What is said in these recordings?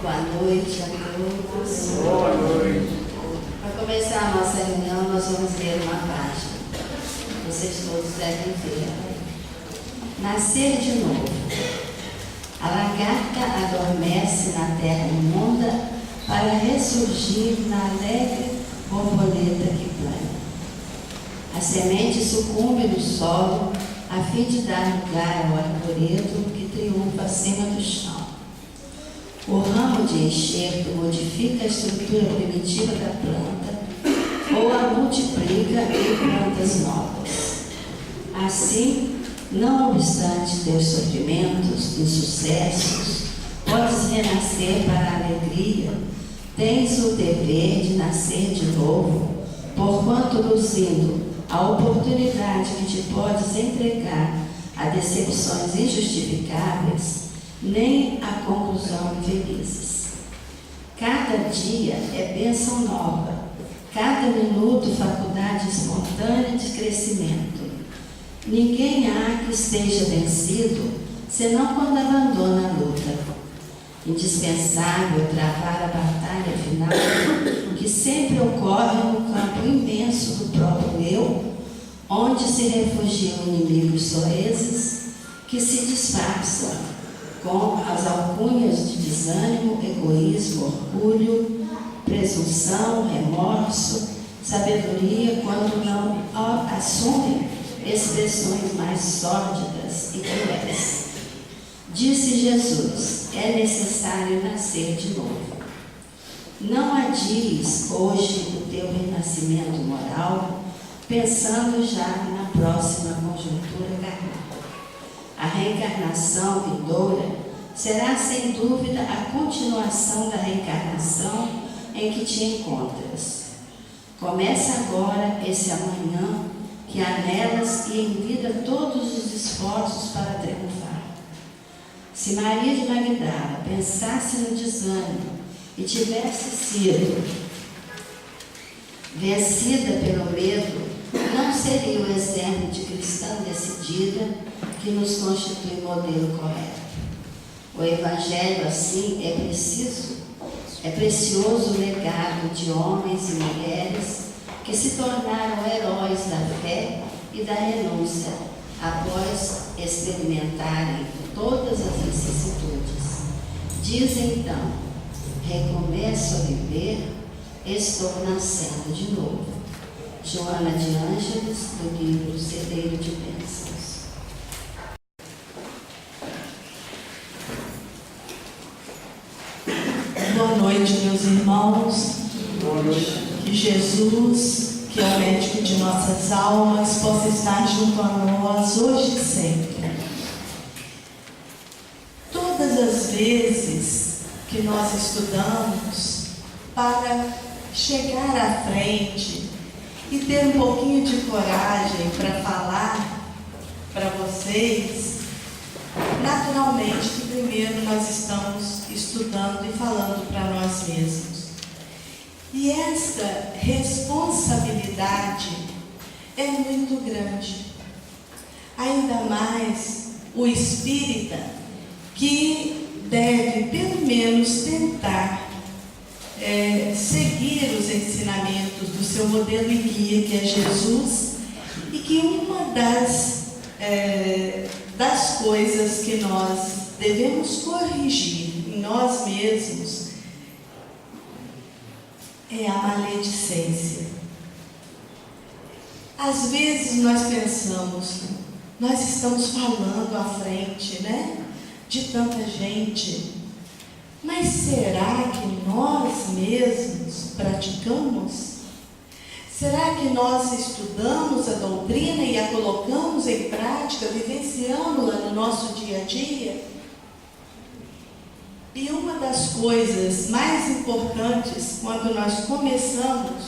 Boa noite a todos. Boa noite. Para começar a nossa reunião, nós vamos ler uma página. Vocês todos devem ver. Nascer de novo. A lagarta adormece na terra imunda para ressurgir na alegre borboleta que plana. A semente sucumbe no solo a fim de dar lugar ao arvoredo que triunfa acima do chão. O ramo de enxerto modifica a estrutura primitiva da planta ou a multiplica em plantas novas. Assim, não obstante teus sofrimentos, insucessos, podes renascer para a alegria. Tens o dever de nascer de novo, porquanto luzindo a oportunidade que te podes entregar a decepções injustificáveis, nem a conclusão infelizes. Cada dia é bênção nova, cada minuto faculdade espontânea de crescimento. Ninguém há que esteja vencido, senão quando abandona a luta. Indispensável travar a batalha final, que sempre ocorre no campo imenso do próprio eu, onde se refugiam inimigos soezes que se disfarçam com as alcunhas de desânimo, egoísmo, orgulho, presunção, remorso, sabedoria, quando não assumem expressões mais sórdidas e cruéis. Disse Jesus: é necessário nascer de novo. Não adies hoje o teu renascimento moral, pensando já na próxima conjuntura carnal. A reencarnação vindoura será, sem dúvida, a continuação da reencarnação em que te encontras. Começa agora esse amanhã que anelas e envida todos os esforços para triunfar. Se Maria de Magdala pensasse no desânimo e tivesse sido vencida pelo medo, não seria o exemplo de cristã decidida que nos constitui modelo correto. O Evangelho, assim, é precioso legado de homens e mulheres que se tornaram heróis da fé e da renúncia após experimentarem todas as vicissitudes. Dizem então: recomeço a viver, estou nascendo de novo. Joana de Ângeles, do livro Celeiro de Bênçãos. Boa noite, meus irmãos. Boa noite. Que Jesus, que é o médico de nossas almas, possa estar junto a nós hoje e sempre. Todas as vezes que nós estudamos para chegar à frente e ter um pouquinho de coragem para falar para vocês, naturalmente que primeiro nós estamos estudando e falando para nós mesmos. E essa responsabilidade é muito grande. Ainda mais o espírita, que deve pelo menos tentar seguir os ensinamentos do seu modelo e guia, que é Jesus, e que uma das coisas que nós devemos corrigir em nós mesmos é a maledicência. Às vezes nós pensamos, nós estamos falando à frente, né, de tanta gente, mas será que nós mesmos praticamos? Será que nós estudamos a doutrina e a colocamos em prática, vivenciamos-la no nosso dia a dia? E uma das coisas mais importantes quando nós começamos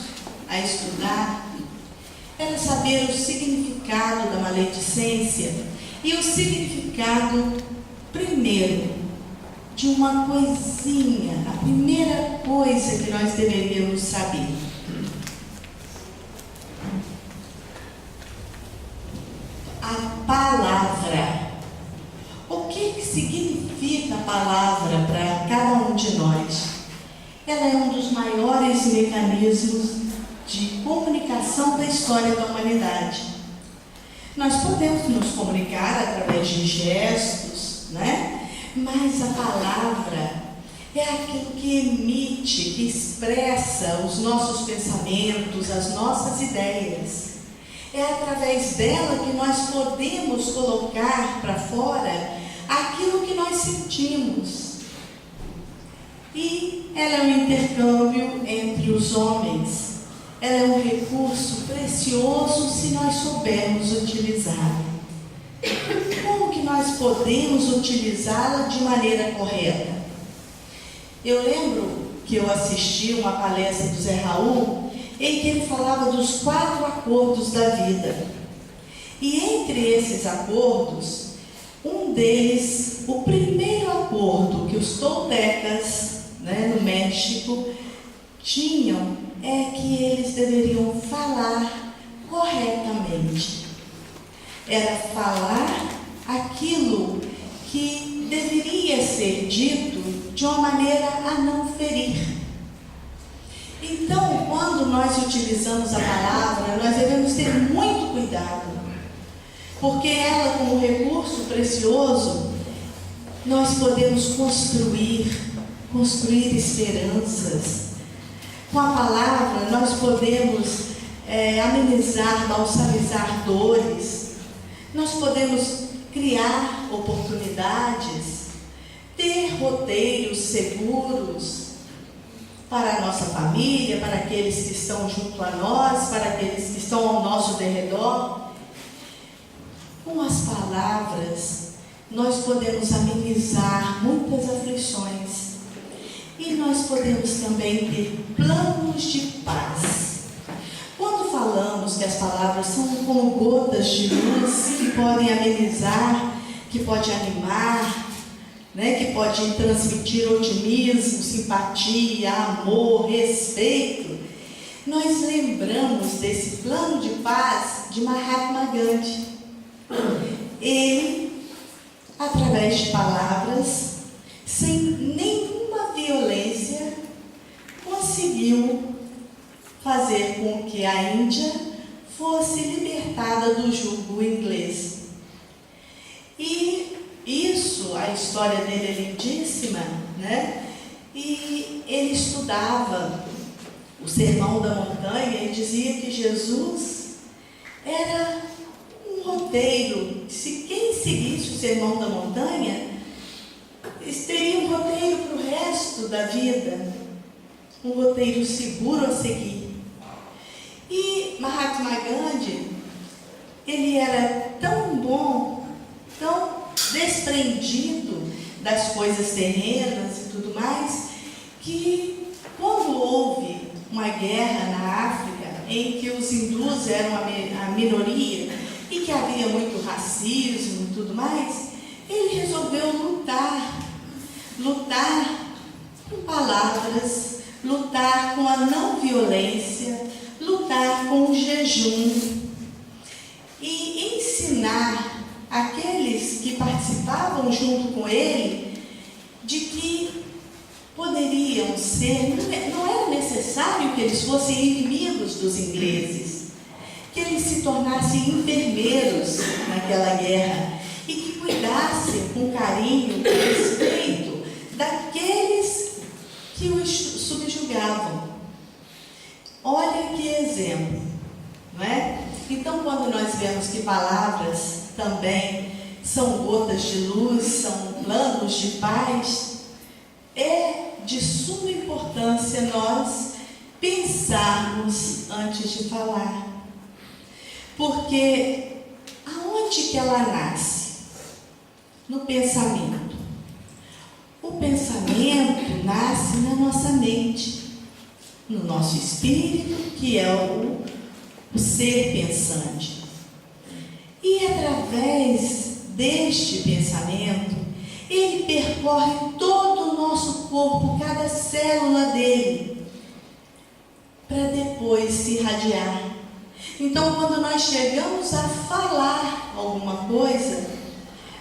a estudar era saber o significado da maledicência e o significado, primeiro, de uma coisinha, a primeira coisa que nós deveríamos saber. A palavra. O que significa a palavra para cada um de nós? ela é um dos maiores mecanismos de comunicação da história da humanidade. Nós podemos nos comunicar através de gestos, né? Mas a palavra é aquilo que emite, que expressa os nossos pensamentos, as nossas ideias. É através dela que nós podemos colocar para fora aquilo que nós sentimos. E ela é um intercâmbio entre os homens. Ela é um recurso precioso se nós soubermos utilizá-la. Como que nós podemos utilizá-la de maneira correta? Eu lembro que eu assisti uma palestra do Zé Raul, em que ele falava dos 4 acordos da vida. E entre esses acordos, um deles, o primeiro acordo que os toltecas, no México, tinham, é que eles deveriam falar corretamente. Era falar aquilo que deveria ser dito de uma maneira a não ferir. Então, quando nós utilizamos a palavra, nós devemos ter muito cuidado, porque ela, como recurso precioso, nós podemos construir esperanças. Com a palavra, nós podemos amenizar, balsamizar dores, nós podemos criar oportunidades, ter roteiros seguros para a nossa família, para aqueles que estão junto a nós, para aqueles que estão ao nosso derredor. Com as palavras, nós podemos amenizar muitas aflições e nós podemos também ter planos de paz. Quando falamos que as palavras são como gotas de luz que podem amenizar, que podem animar, que pode transmitir otimismo, simpatia, amor, respeito, nós lembramos desse plano de paz de Mahatma Gandhi. Ele, através de palavras, sem nenhuma violência, conseguiu fazer com que a Índia fosse libertada do jugo inglês. E isso, a história dele é lindíssima, E ele estudava o Sermão da Montanha e dizia que Jesus era um roteiro. Se quem seguisse o Sermão da Montanha, teria um roteiro para o resto da vida, um roteiro seguro a seguir. E Mahatma Gandhi, ele era tão bom, tão desprendido das coisas terrenas e tudo mais, que quando houve uma guerra na África, em que os hindus eram a minoria e que havia muito racismo e tudo mais, ele resolveu lutar com palavras, lutar com a não violência, lutar com o jejum e ensinar aqueles que participavam junto com ele de que poderiam ser, não era necessário que eles fossem inimigos dos ingleses, que eles se tornassem enfermeiros naquela guerra e que cuidassem com carinho, com respeito daqueles que os subjugavam. Olha que exemplo, não é? Então, quando nós vemos que palavras também são gotas de luz, são planos de paz, é de suma importância nós pensarmos antes de falar. Porque aonde que ela nasce? No pensamento. O pensamento nasce na nossa mente, no nosso espírito, que é o ser pensante. E através deste pensamento, ele percorre todo o nosso corpo, cada célula dele, para depois se irradiar. Então, quando nós chegamos a falar alguma coisa,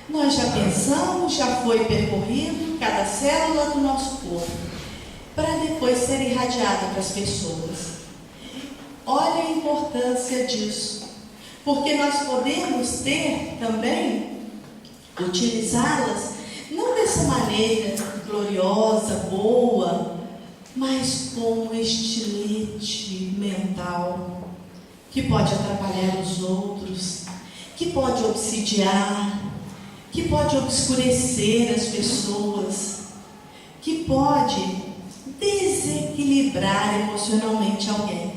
nós já pensamos, já foi percorrido cada célula do nosso corpo. para depois ser irradiada para as pessoas. Olha a importância disso, porque nós podemos ter também, utilizá-las, não dessa maneira gloriosa, boa, mas como estilete mental, que pode atrapalhar os outros, que pode obsidiar, que pode obscurecer as pessoas, que pode desequilibrar emocionalmente alguém.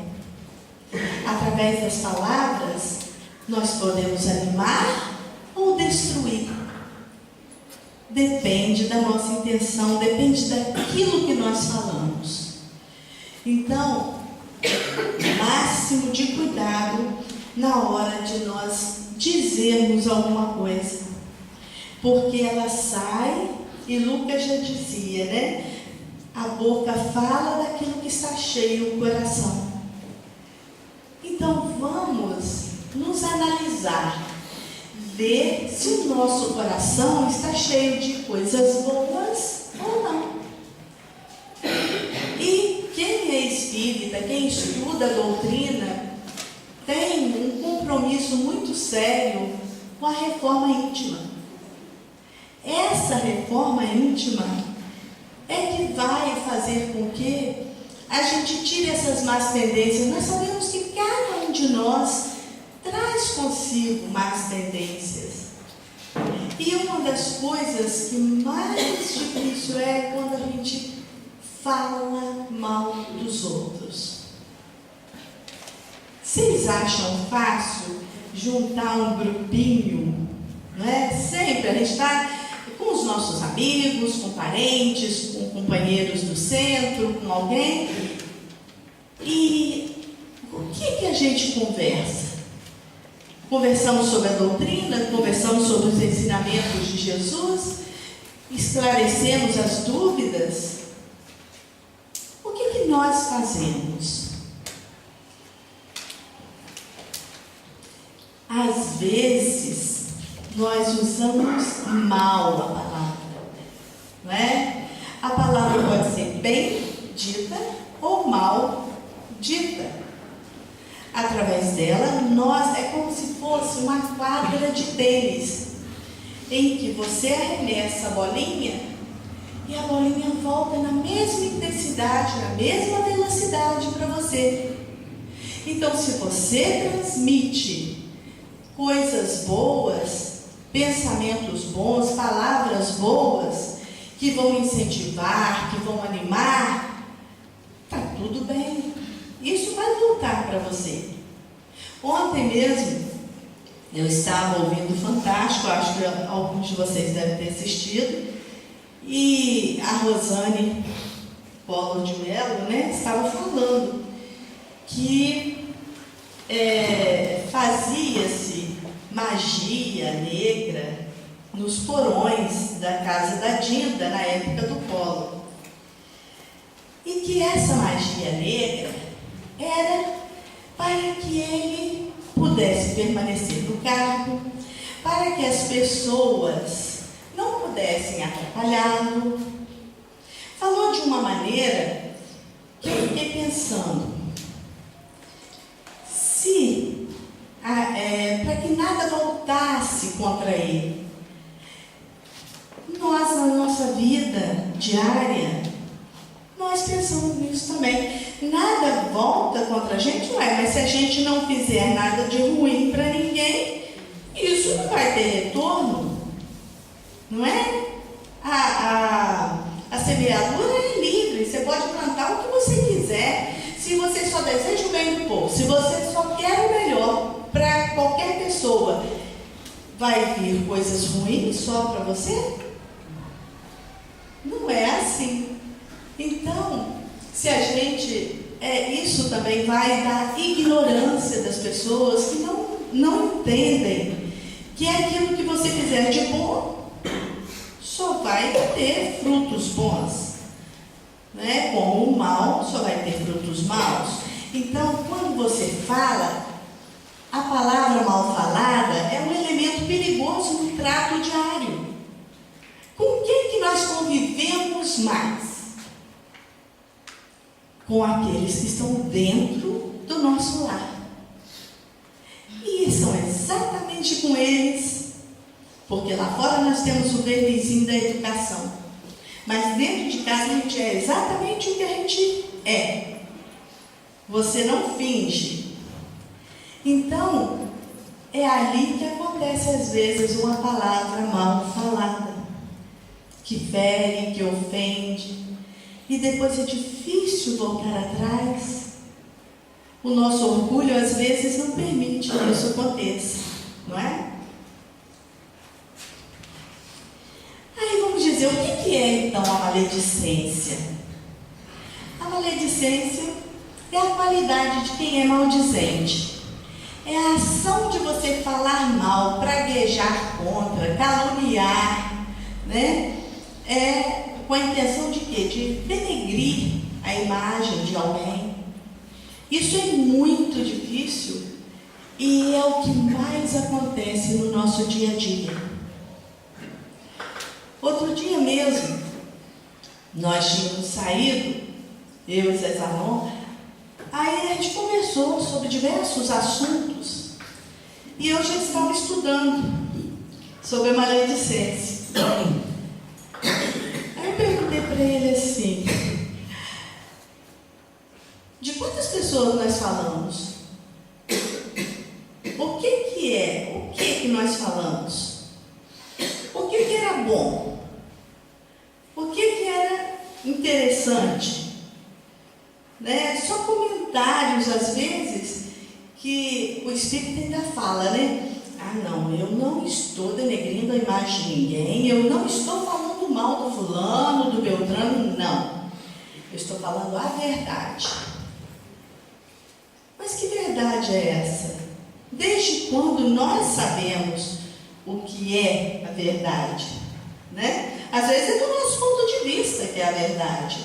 Através das palavras, nós podemos animar ou destruir. Depende da nossa intenção, depende daquilo que nós falamos. Então, máximo de cuidado na hora de nós dizermos alguma coisa, porque ela sai, e Lucas já dizia, né? A boca fala daquilo que está cheio o coração. Então vamos nos analisar, ver se o nosso coração está cheio de coisas boas ou não. E quem é espírita, quem estuda a doutrina, tem um compromisso muito sério com a reforma íntima. Essa reforma íntima é que vai fazer com que a gente tire essas más tendências. Nós sabemos que cada um de nós traz consigo más tendências. E uma das coisas que mais difícil é quando a gente fala mal dos outros. Vocês acham fácil juntar um grupinho, né? Sempre a gente está com os nossos amigos, com parentes, com companheiros do centro, com alguém. E o que a gente conversa? Conversamos sobre a doutrina, conversamos sobre os ensinamentos de Jesus, esclarecemos as dúvidas. O que nós fazemos? Às vezes, nós usamos mal a palavra, não é? A palavra pode ser bem dita ou mal dita. Através dela, é como se fosse uma quadra de tênis, em que você arremessa a bolinha e a bolinha volta na mesma intensidade, na mesma velocidade para você. Então, se você transmite coisas boas, pensamentos bons, palavras boas, que vão incentivar, que vão animar, tá tudo bem. Isso vai voltar para você. Ontem mesmo, eu estava ouvindo Fantástico, acho que alguns de vocês devem ter assistido, e a Rosane Collor de Mello, né, estava falando que fazia-se magia negra nos porões da casa da Dinda, na época do Collor. E que essa magia negra era para que ele pudesse permanecer no cargo, para que as pessoas não pudessem atrapalhá-lo. Falou de uma maneira que eu fiquei pensando, para que nada voltasse contra ele. Nós, na nossa vida diária, nós pensamos nisso também. Nada volta contra a gente, mas se a gente não fizer nada de ruim para ninguém, isso não vai ter retorno, não é? A semeadura é livre, você pode plantar o que você quiser. Se você só deseja o bem do povo, se você só quer o melhor para qualquer pessoa, vai vir coisas ruins só para você? Não é assim. Então, se a gente, isso também vai da ignorância das pessoas que não entendem que aquilo que você fizer de bom só vai ter frutos bons, né? Como o mal só vai ter frutos maus. Então, quando você fala, a palavra mal falada é um elemento perigoso no trato diário. Com quem que nós convivemos mais? com aqueles que estão dentro do nosso lar. E são exatamente com eles, porque lá fora nós temos o vernizinho da educação, mas dentro de casa a gente é exatamente o que a gente é. Você não finge. Então, é ali que acontece às vezes uma palavra mal falada, que fere, que ofende, e depois é difícil voltar atrás. O nosso orgulho às vezes não permite que isso aconteça, não é? Aí vamos dizer, o que é então a maledicência? A maledicência é a qualidade de quem é maldizente. É a ação de você falar mal, praguejar contra, caluniar, né? Com a intenção de quê? De denegrir a imagem de alguém. Isso é muito difícil e é o que mais acontece no nosso dia a dia. Outro dia mesmo, nós tínhamos saído, eu e Zé Zanon, aí a gente conversou sobre diversos assuntos e eu já estava estudando sobre a maledicência. Aí eu perguntei para ele assim: de quantas pessoas nós falamos? O que nós falamos? O que era bom? O que era interessante? Né? Só comentários às vezes que o Espírito ainda fala, né? Ah, não, eu não estou denegrindo a imagem de ninguém, eu não estou falando mal do fulano, do Beltrano, não. Eu estou falando a verdade. Mas que verdade é essa? Desde quando nós sabemos o que é a verdade? Né? Às vezes é do nosso ponto de vista que é a verdade.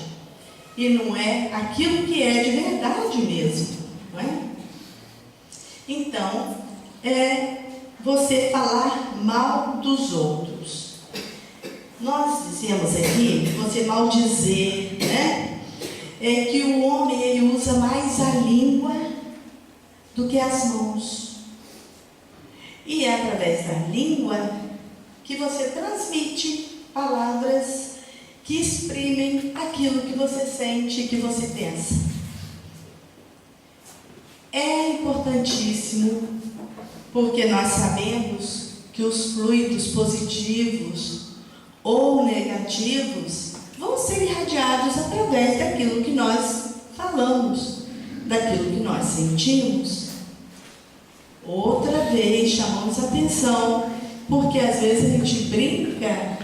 E não é aquilo que é de verdade mesmo. Não é? Então, você falar mal dos outros. Nós dizemos aqui, você maldizer, né? É que o homem ele usa mais a língua do que as mãos. E é através da língua que você transmite palavras que exprimem aquilo que você sente e que você pensa. É importantíssimo, porque nós sabemos que os fluidos positivos ou negativos vão ser irradiados através daquilo que nós falamos, daquilo que nós sentimos. Outra vez chamamos a atenção, porque às vezes a gente brinca,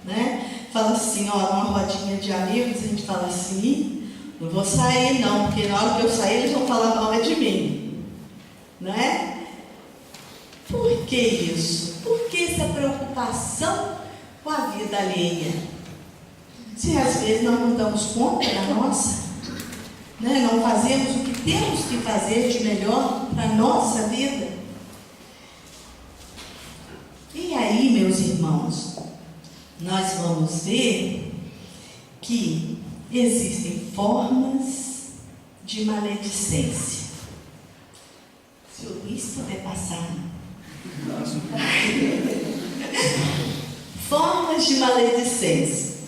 né? Fala assim, ó, numa rodinha de amigos, a gente fala assim: não vou sair não, porque na hora que eu sair eles vão falar mal de mim, não é? Por que isso? Por que essa preocupação com a vida alheia? Se às vezes nós não damos conta da nossa, né? Não fazemos o que temos que fazer de melhor para a nossa vida. E aí, meus irmãos, nós vamos ver que existem formas de maledicência. Se o Luiz puder passar. Formas de maledicência.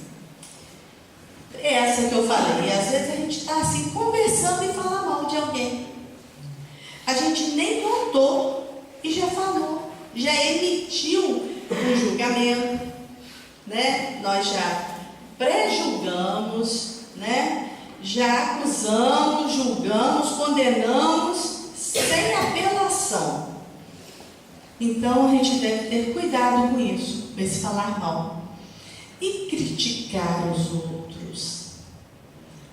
É essa que eu falei. Às vezes a gente está assim conversando e fala mal de alguém. A gente nem notou e já falou, já emitiu um julgamento, né? Nós já pré-julgamos, né? Já acusamos, julgamos, condenamos sem apelação. Então a gente deve ter cuidado com isso, com esse falar mal e criticar os outros.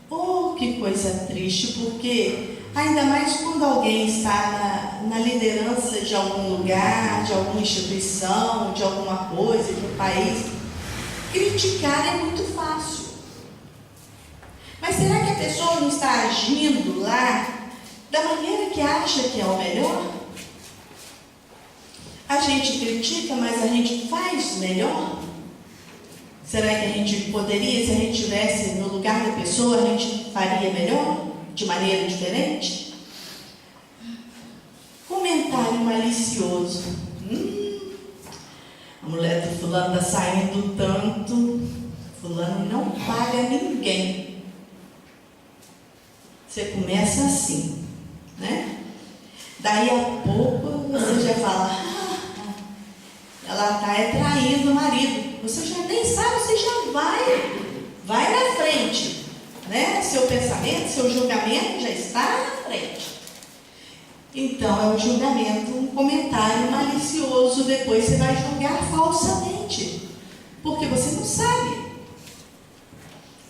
Oh, que coisa triste, porque ainda mais quando alguém está na liderança de algum lugar, de alguma instituição, de alguma coisa, de um país, criticar é muito fácil. Mas será que a pessoa não está agindo lá da maneira que acha que é o melhor? A gente critica, mas a gente faz melhor? Será que a gente poderia, se a gente estivesse no lugar da pessoa, a gente faria melhor? de maneira diferente? Comentário malicioso. A mulher do fulano está saindo tanto, fulano não paga ninguém. Você começa assim, né? Daí a pouco você já fala, ela está traindo o marido. Você já nem sabe, você já vai na frente, né? Seu pensamento, seu julgamento já está na frente. Então é um julgamento, um comentário malicioso. Depois você vai julgar falsamente, porque você não sabe.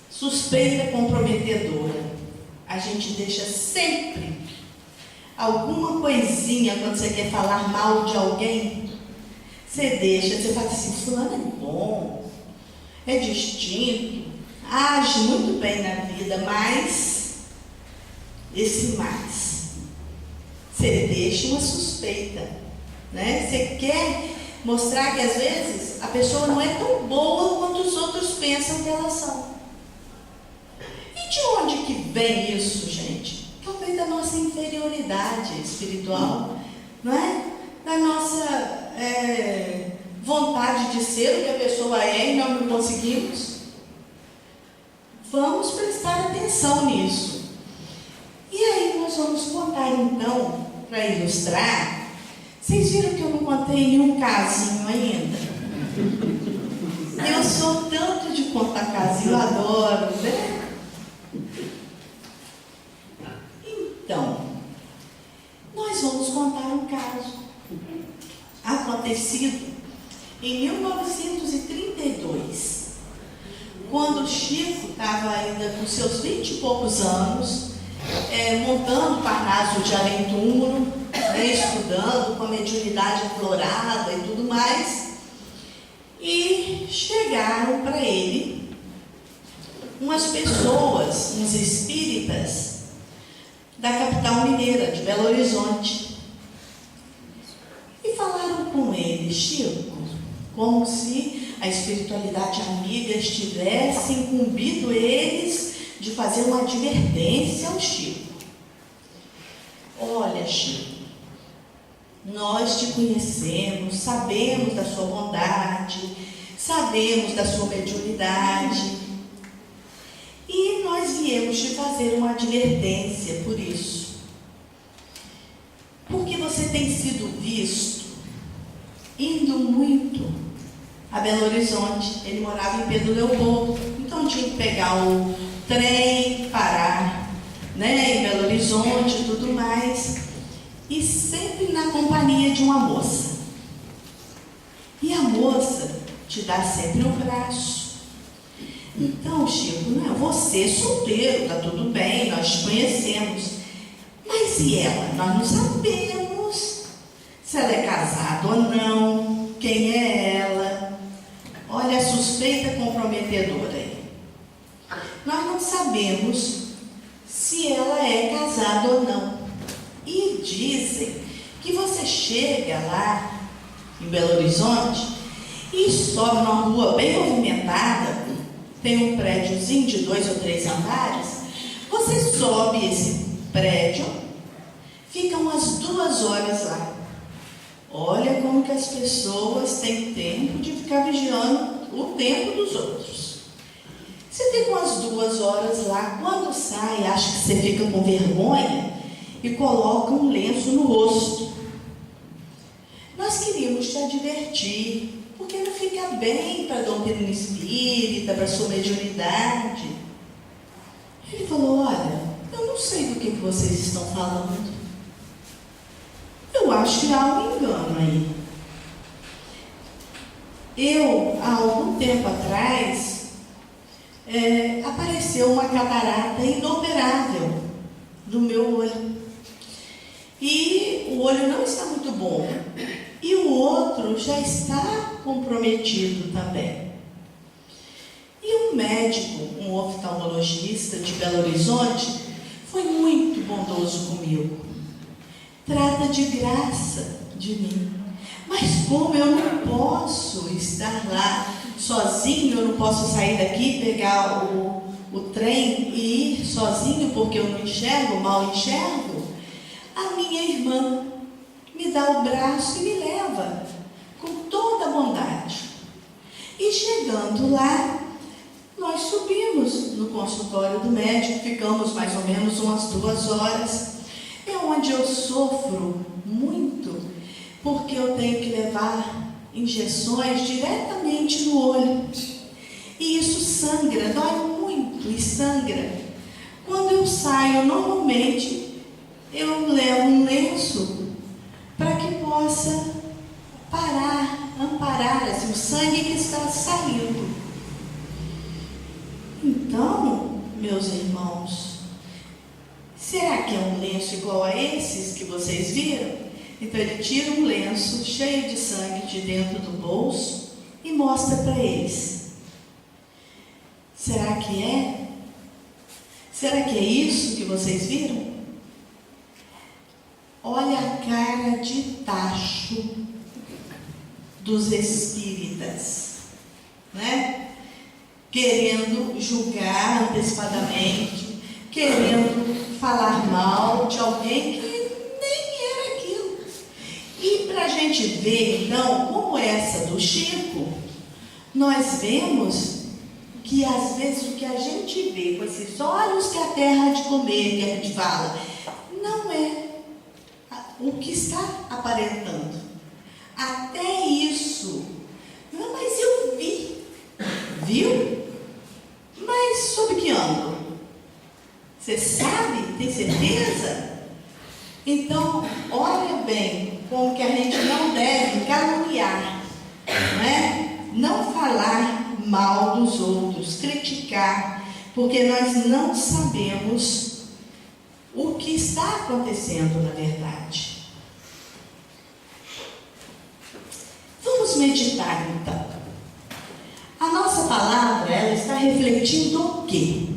Suspeita comprometedora. A gente deixa sempre alguma coisinha quando você quer falar mal de alguém. Você deixa, você fala assim, fulano é bom, é distinto, age muito bem na vida, mas esse mais, você deixa uma suspeita, né? Você quer mostrar que às vezes a pessoa não é tão boa quanto os outros pensam que elas são. E de onde que vem isso, gente? Talvez da nossa inferioridade espiritual, não é? Da nossa vontade de ser o que a pessoa é e nós não conseguimos. Vamos prestar atenção nisso. E aí nós vamos contar então, para ilustrar. Vocês viram que eu não contei nenhum casinho ainda? Eu sou tanto de contar casinho, eu adoro, né? Então, nós vamos contar um caso acontecido em 1932, quando o Chico estava ainda com seus 20 e poucos anos, montando o Parnaso de Além-Túmulo, estudando com a mediunidade aflorada e tudo mais, e chegaram para ele umas pessoas, uns espíritas da capital mineira, de Belo Horizonte, e falaram com ele, Chico, como se a espiritualidade amiga estivesse incumbido eles de fazer uma advertência ao Chico. Olha, Chico, nós te conhecemos, sabemos da sua bondade, sabemos da sua mediunidade, e nós viemos te fazer uma advertência por isso. Porque você tem sido visto indo muito a Belo Horizonte. Ele morava em Pedro Leopoldo, então tinha que pegar o trem, parar, em Belo Horizonte e tudo mais, e sempre na companhia de uma moça. E a moça te dá sempre um braço. Então, Chico, você é solteiro, está tudo bem, nós te conhecemos. Mas e ela? Nós não sabemos se ela é casada ou não, quem é ela. Olha a suspeita comprometedora aí. Nós não sabemos se ela é casada ou não. E dizem que você chega lá em Belo Horizonte e sobe numa rua bem movimentada, tem um prédiozinho de 2 ou 3 andares, você sobe esse prédio, fica umas 2 horas lá. Olha como que as pessoas têm tempo de ficar vigiando o tempo dos outros. Você fica umas 2 horas lá, quando sai, acha que você fica com vergonha e coloca um lenço no rosto. Nós queríamos te advertir, porque não fica bem para a doutrina espírita, para a sua mediunidade. Ele falou, olha, eu não sei do que vocês estão falando. Eu acho que há um engano aí. Há algum tempo atrás, apareceu uma catarata inoperável no meu olho. E o olho não está muito bom. E o outro já está comprometido também. E um médico, um oftalmologista de Belo Horizonte, foi muito bondoso comigo. Trata de graça de mim. Mas como eu não posso estar lá sozinho, eu não posso sair daqui, pegar o trem e ir sozinho porque eu não enxergo, mal enxergo, a minha irmã me dá o braço e me leva com toda a bondade. E chegando lá, nós subimos no consultório do médico, ficamos mais ou menos umas 2 horas. É onde eu sofro muito, porque eu tenho que levar injeções diretamente no olho. E isso sangra, dói muito e sangra. Quando eu saio, normalmente, eu levo um lenço para que possa amparar assim, o sangue que está saindo. Então, meus irmãos, será que é um lenço igual a esses que vocês viram? Então ele tira um lenço cheio de sangue de dentro do bolso e mostra para eles. Será que é? Será que é isso que vocês viram? Olha a cara de tacho dos espíritas, né? Querendo julgar antecipadamente, querendo falar mal de alguém que nem era aquilo. E para a gente ver, então, como essa do Chico, nós vemos que às vezes o que a gente vê com esses olhos que a terra há de comer, que a gente fala, não é o que está aparentando. Até isso. Não, mas eu vi. Viu? Mas sob que ângulo? Você sabe? Tem certeza? Então, olha bem como que a gente não deve caluniar, não é? Não falar mal dos outros, criticar, porque nós não sabemos o que está acontecendo na verdade. Vamos meditar então. A nossa palavra, ela está refletindo o quê?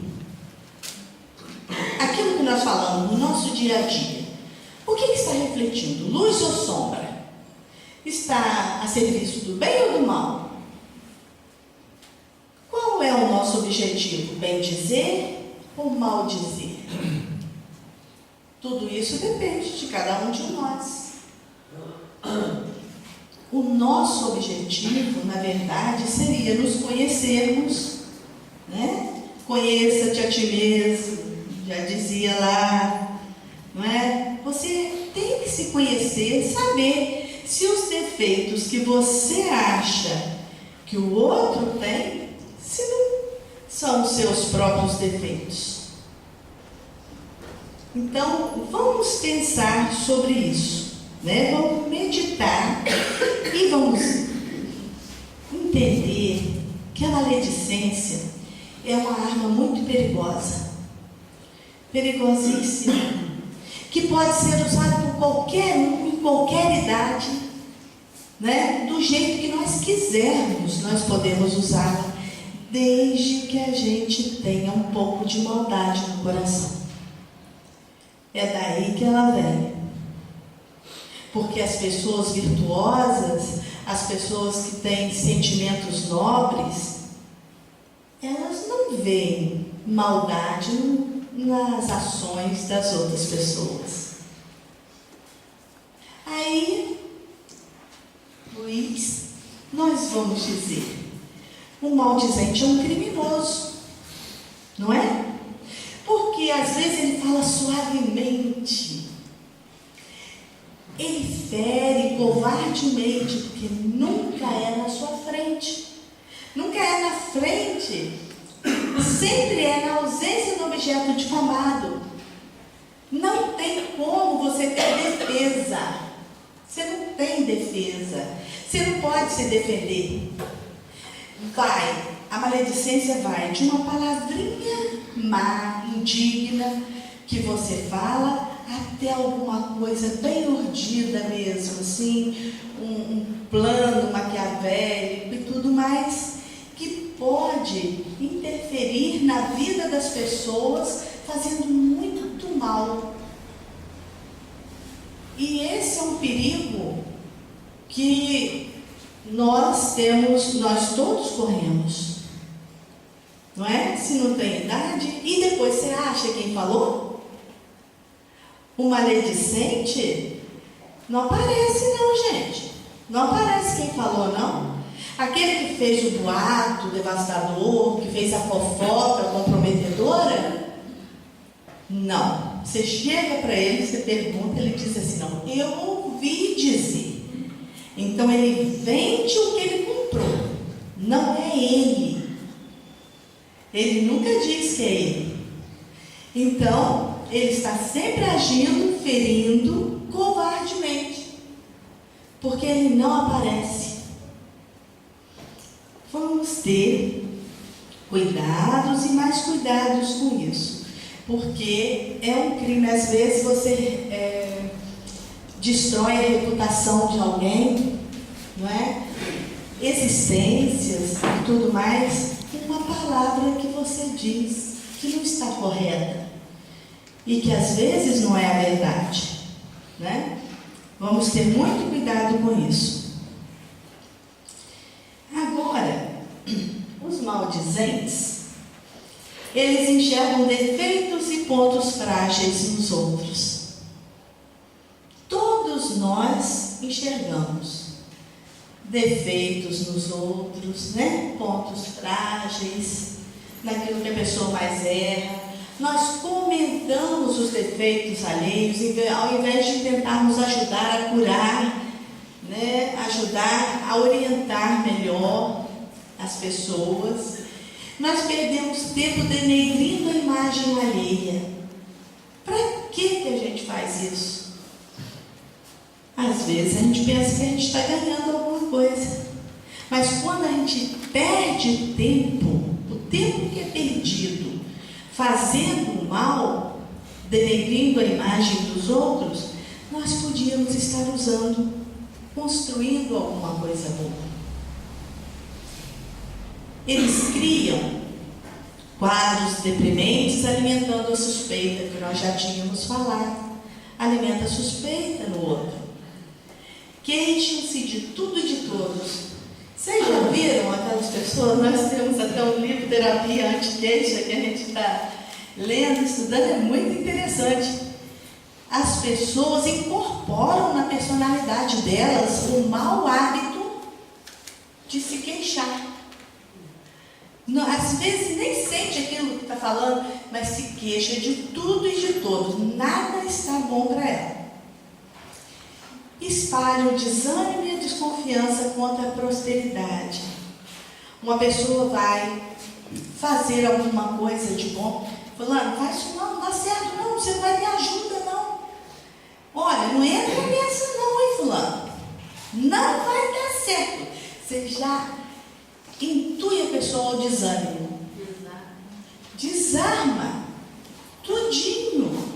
Aquilo que nós falamos no nosso dia a dia. O que está refletindo? Luz ou sombra? Está a serviço do bem ou do mal? Qual é o nosso objetivo? Bem dizer ou mal dizer? Tudo isso depende de cada um de nós. O nosso objetivo, na verdade, seria nos conhecermos, né? Conheça-te a ti mesmo, já dizia lá, não é? Você tem que se conhecer, saber se os defeitos que você acha que o outro tem, se não são os seus próprios defeitos. Então, vamos pensar sobre isso, né? Vamos meditar e vamos entender que a maledicência é uma arma muito perigosa, perigosíssima, que pode ser usada por qualquer um, em qualquer idade, né? Do jeito que nós quisermos, nós podemos usá-la, desde que a gente tenha um pouco de maldade no coração. É daí que ela vem. Porque as pessoas virtuosas, as pessoas que têm sentimentos nobres, elas não veem maldade nas ações das outras pessoas. Aí, Luiz, nós vamos dizer, o maldizente é um criminoso, não é? Porque às vezes ele fala suavemente, ele fere covardemente, porque nunca é na sua frente, nunca é na frente, sempre é na ausência do objeto difamado. Não tem como você ter defesa, você não tem defesa, você não pode se defender. A maledicência vai de uma palavrinha má, indigna, que você fala, até alguma coisa bem urdida mesmo, assim, um plano maquiavélico e tudo mais, que pode interferir na vida das pessoas, fazendo muito mal. E esse é um perigo que nós todos corremos, não é? Se não tem idade. E depois você acha quem falou? O maledicente não aparece não, gente. Não aparece quem falou, não. Aquele que fez o boato devastador, que fez a fofoca comprometedora, não. Você chega para ele, você pergunta, ele diz assim, não, eu ouvi dizer. Então ele vende o que ele comprou, não é ele. Ele nunca diz que é ele. Então, ele está sempre agindo, ferindo covardemente, porque ele não aparece. Vamos ter cuidados e mais cuidados com isso, porque é um crime. Às vezes você destrói a reputação de alguém, não é? Existências e tudo mais, uma palavra que você diz que não está correta e que às vezes não é a verdade, né? Vamos ter muito cuidado com isso. Agora, os maldizentes, eles enxergam defeitos e pontos frágeis nos outros. Todos nós enxergamos defeitos nos outros, né? Pontos frágeis, naquilo que a pessoa mais erra. Nós comentamos os defeitos alheios, ao invés de tentarmos ajudar a curar, né? Ajudar a orientar melhor as pessoas. Nós perdemos tempo denegrindo a imagem alheia. Para que a gente faz isso? Às vezes a gente pensa que a gente está ganhando alguma coisa, mas quando a gente perde tempo, o tempo que é perdido fazendo o mal, denegrindo a imagem dos outros, nós podíamos estar usando, construindo alguma coisa boa. Eles criam quadros deprimentes alimentando a suspeita, que nós já tínhamos falado. Alimenta a suspeita no outro. Queixam-se de tudo e de todos. Vocês já viram aquelas pessoas? Nós temos até um livro, Terapia Anti-Queixa, que a gente está lendo, estudando, é muito interessante. As pessoas incorporam na personalidade delas o mau hábito de se queixar. Não, às vezes nem sente aquilo que está falando, mas se queixa de tudo e de todos. Nada está bom para ela. Espalha o desânimo e a desconfiança contra a prosperidade. Uma pessoa vai fazer alguma coisa de bom. Fulano, faz isso não dá certo não, você não vai ter ajuda não. Olha, não entra nessa não, hein, fulano. Não vai dar certo. Você já intui a pessoa ao desânimo. Desarma. Tudinho.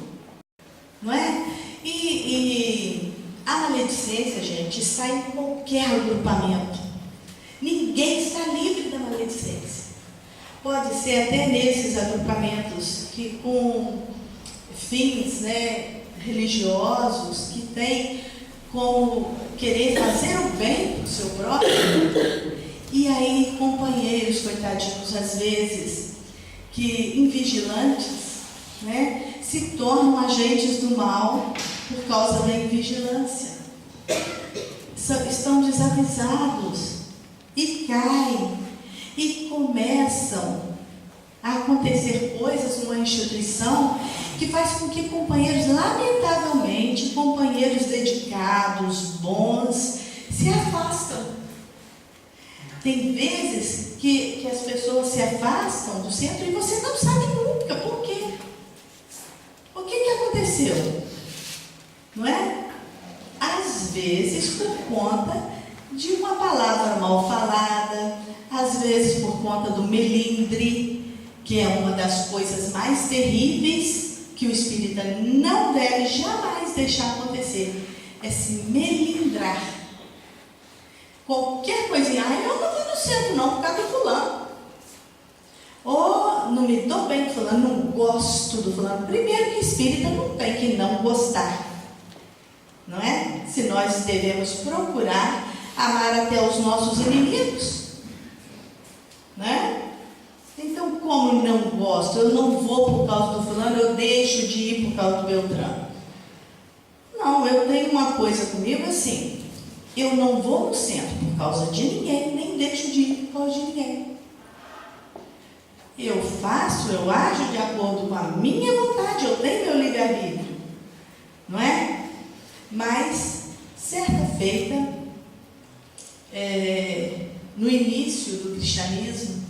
Não é? E a maledicência, gente, está em qualquer agrupamento. Ninguém está livre da maledicência. Pode ser até nesses agrupamentos que com fins, né, religiosos, que tem como querer fazer o bem para o seu próprio. E aí, companheiros, coitadinhos, às vezes, que invigilantes, né, se tornam agentes do mal por causa da invigilância. Estão desavisados e caem e começam a acontecer coisas numa instituição que faz com que companheiros, lamentavelmente, companheiros dedicados, bons, se afastam. Tem vezes que as pessoas se afastam do centro e você não sabe nunca por quê. O que aconteceu? Não é? Às vezes por conta de uma palavra mal falada, às vezes por conta do melindre, que é uma das coisas mais terríveis que o espírita não deve jamais deixar acontecer, é se melindrar. Qualquer coisinha, eu não vou no centro não, por causa do fulano. Ou não me dou bem com fulano, não gosto do fulano. Primeiro que espírita não tem que não gostar. Não é? Se nós devemos procurar amar até os nossos inimigos. Né? Então, como como não gosto? Eu não vou por causa do fulano, eu deixo de ir por causa do Beltrano. Não, eu tenho uma coisa comigo assim, eu não vou no centro por causa de ninguém, nem deixo de ir por causa de ninguém. Eu ajo de acordo com a minha vontade, eu tenho meu livre-arbítrio, não é? Mas, certa feita, no início do cristianismo,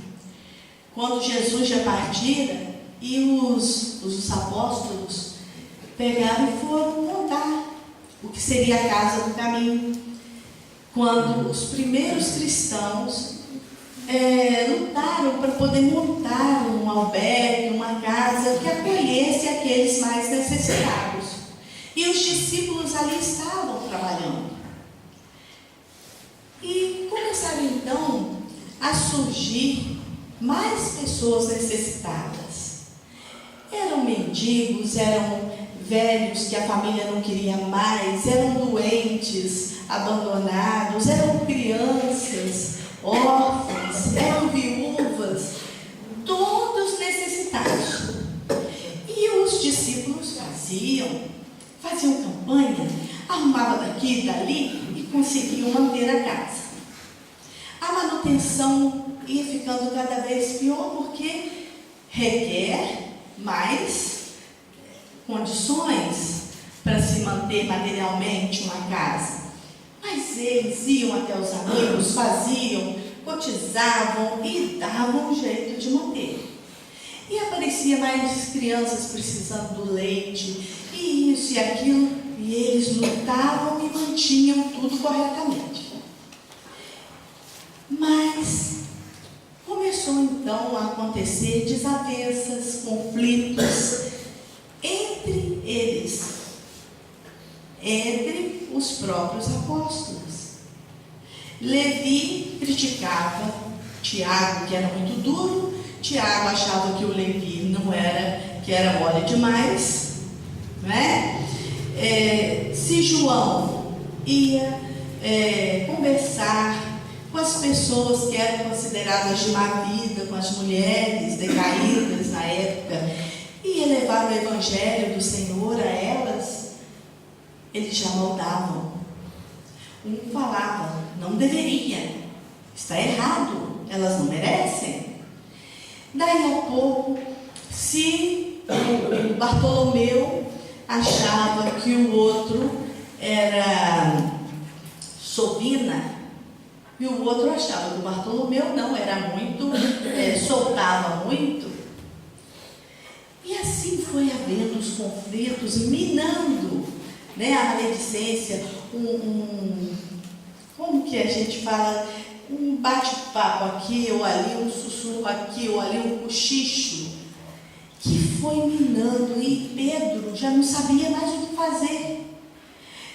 quando Jesus já partira e os apóstolos pegaram e foram montar o que seria a casa do caminho, quando os primeiros cristãos lutaram para poder montar um albergue, uma casa que acolhesse aqueles mais necessitados. E os discípulos ali estavam trabalhando. E começaram então a surgir mais pessoas necessitadas. Eram mendigos, eram velhos que a família não queria mais, eram doentes, abandonados, eram crianças, órfãos, eram viúvas, todos necessitados. E os discípulos faziam campanha, arrumavam daqui e dali e conseguiam manter a casa. A manutenção ia ficando cada vez pior porque requer mais condições para se manter materialmente uma casa. Mas eles iam até os amigos, faziam, cotizavam e davam um jeito de manter. E aparecia mais crianças precisando do leite, e isso e aquilo, e eles lutavam e mantinham tudo corretamente. Mas começou então a acontecer desavenças, conflitos entre eles, entre os próprios apóstolos. Levi criticava Tiago, que era muito duro. Tiago achava que o Levi que era mole demais, né? Se João ia conversar com as pessoas que eram consideradas de má vida, com as mulheres decaídas na época, ia levar o evangelho do Senhor a elas, eles já maldavam. Um falava, não deveria, está errado, elas não merecem. Daí a pouco, se o Bartolomeu achava que o outro era sovina, e o outro achava que o Bartolomeu não era muito, soltava muito. E assim foi havendo os conflitos, minando, né, a maledicência, como que a gente fala, um bate-papo aqui ou ali, um sussurro aqui ou ali, um cochicho, que foi minando, e Pedro já não sabia mais o que fazer.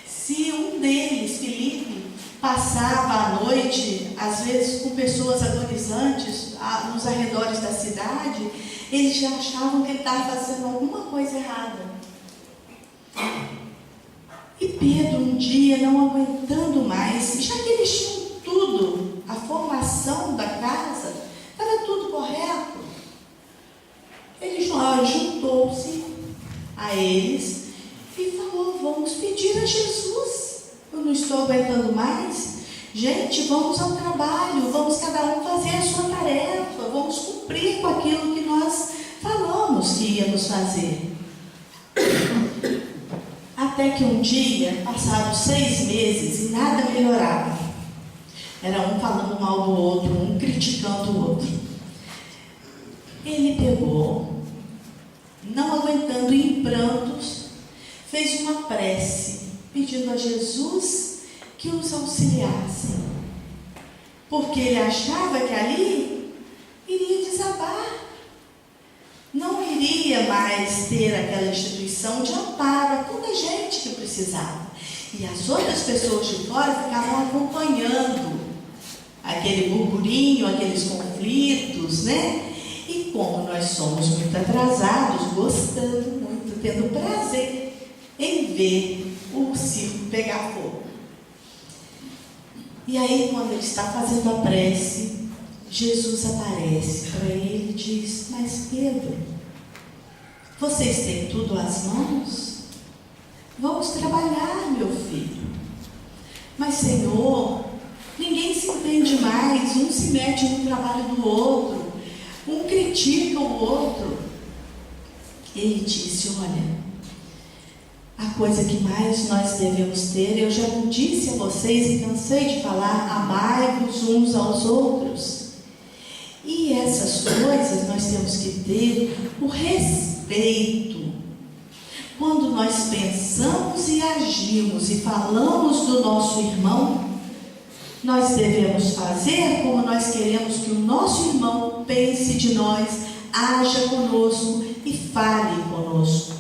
Se um deles, Filipe, passava a noite, às vezes com pessoas agonizantes, nos arredores da cidade, eles já achavam que ele estava fazendo alguma coisa errada. E Pedro, um dia, não aguentando mais, já que eles tinham tudo, a formação da casa, estava tudo correto, ele juntou-se a eles e falou, vamos pedir a Jesus, eu não estou aguentando mais, gente, vamos ao trabalho, vamos cada um fazer a sua tarefa, vamos cumprir com aquilo que nós falamos que íamos fazer. Até que um dia, passaram 6 meses e nada melhorava. Era um falando mal do outro, um criticando o outro. Ele pegou, não aguentando em prantos, fez uma prece, pedindo a Jesus que os auxiliasse. Porque ele achava que ali iria desabar. Não iria mais ter aquela instituição de amparo a tanta gente que precisava. E as outras pessoas de fora ficavam acompanhando aquele burburinho, aqueles conflitos, né? E como nós somos muito atrasados, gostando muito, tendo prazer em ver o circo pegar fogo. E aí, quando ele está fazendo a prece, Jesus aparece para ele e diz: mas Pedro, vocês têm tudo às mãos? Vamos trabalhar, meu filho. Mas Senhor, ninguém se entende mais, um se mete no trabalho do outro, um critica o outro. Ele disse: olha, a coisa que mais nós devemos ter, eu já disse a vocês e cansei de falar, amai-vos uns aos outros. E essas coisas nós temos que ter o respeito. Quando nós pensamos e agimos e falamos do nosso irmão, nós devemos fazer como nós queremos que o nosso irmão pense de nós, haja conosco e fale conosco.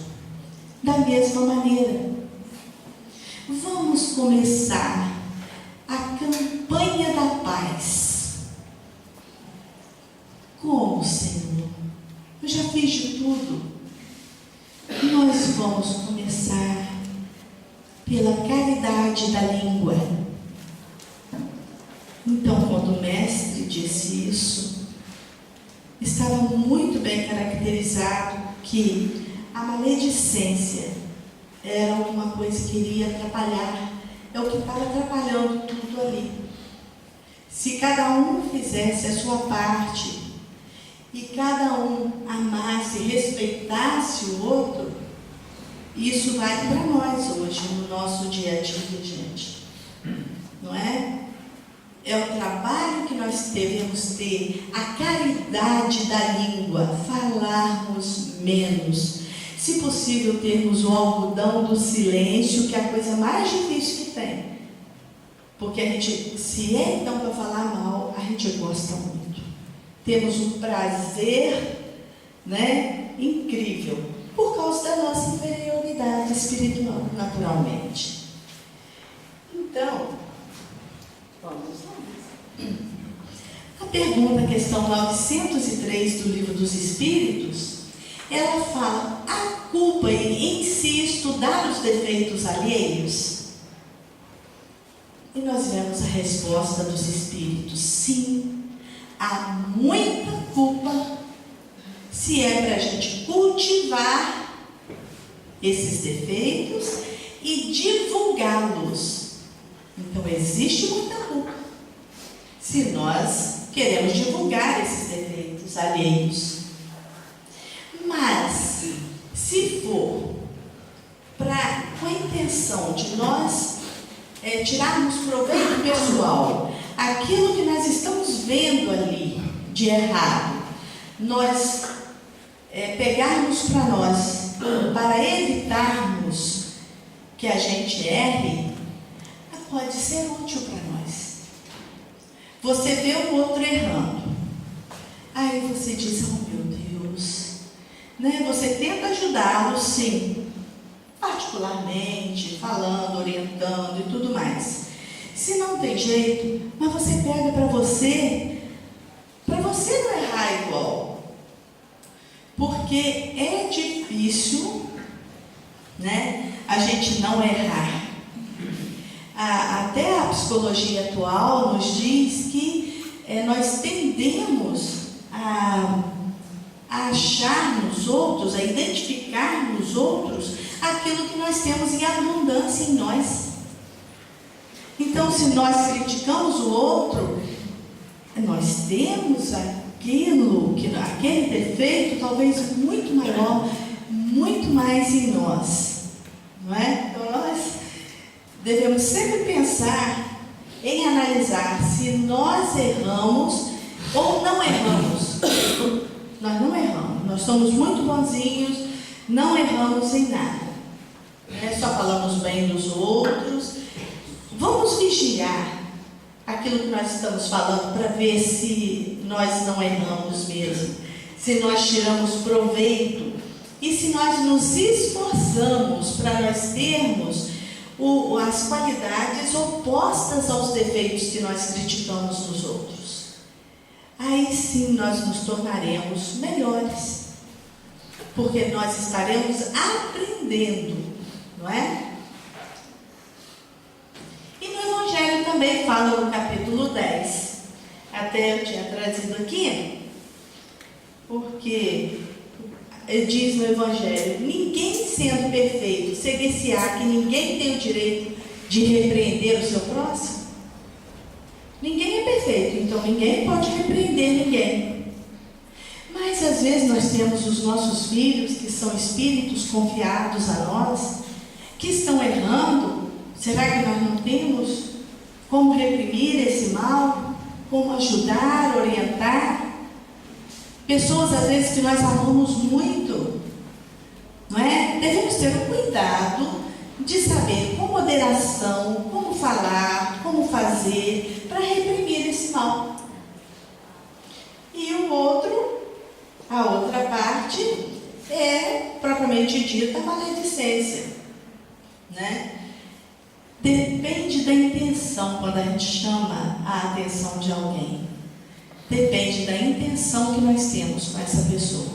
Da mesma maneira, vamos começar a campanha da paz. Como, Senhor? Eu já fiz de tudo. Nós vamos começar pela caridade da língua. Então, quando o mestre disse isso, estava muito bem caracterizado que a maledicência era uma coisa que iria atrapalhar, é o que estava atrapalhando tudo ali. Se cada um fizesse a sua parte e cada um amasse e respeitasse o outro, isso vale para nós hoje, no nosso dia a dia, gente. Não é? É o trabalho que nós devemos ter, a caridade da língua, falarmos menos. Se possível, termos o algodão do silêncio, que é a coisa mais difícil que tem. Porque a gente, se é então para falar mal, a gente gosta muito. Temos um prazer, né, incrível, por causa da nossa inferioridade espiritual, naturalmente. Então, vamos lá. A pergunta, questão 903 do Livro dos Espíritos, ela fala: a culpa em si estudar os defeitos alheios? E nós vemos a resposta dos Espíritos: sim, há muita culpa se é para a gente cultivar esses defeitos e divulgá-los. Então existe muita culpa se nós queremos divulgar esses defeitos alheios. Mas se for com a intenção de nós tirarmos proveito pessoal, aquilo que nós estamos vendo ali de errado, nós pegarmos para nós, para evitarmos que a gente erre, pode ser útil para nós. Você vê o outro errando, aí você diz: oh meu Deus, né? Você tenta ajudá-lo, sim, particularmente, falando, orientando e tudo mais. Se não tem jeito, mas você pega para você não errar igual, porque é difícil, né, a gente não errar. Até a psicologia atual nos diz que nós tendemos a achar nos outros, a identificar nos outros aquilo que nós temos em abundância em nós. Então, se nós criticamos o outro, nós temos aquele defeito talvez muito maior, muito mais em nós, não é? Então nós devemos sempre pensar em analisar se nós erramos ou não erramos. Nós não erramos, nós somos muito bonzinhos, não erramos em nada, só falamos bem dos outros. Vamos vigiar aquilo que nós estamos falando para ver se nós não erramos mesmo, se nós tiramos proveito e se nós nos esforçamos para nós termos as qualidades opostas aos defeitos que nós criticamos nos outros. Aí sim nós nos tornaremos melhores, porque nós estaremos aprendendo, não é? E no Evangelho também fala no capítulo 10, até eu tinha trazido aqui, porque diz no Evangelho: ninguém sendo perfeito, seguir-se-á que ninguém tem o direito de repreender o seu próximo. Ninguém é perfeito, então ninguém pode repreender ninguém. Mas às vezes nós temos os nossos filhos, que são espíritos confiados a nós, que estão errando. Será que nós não temos como reprimir esse mal? Como ajudar, orientar? Pessoas às vezes que nós amamos muito, não é? Devemos ter o cuidado de saber com moderação, como falar, como fazer, para reprimir esse mal. E a outra parte é, propriamente dita, a maledicência, né? Depende da intenção quando a gente chama a atenção de alguém. Depende da intenção que nós temos com essa pessoa.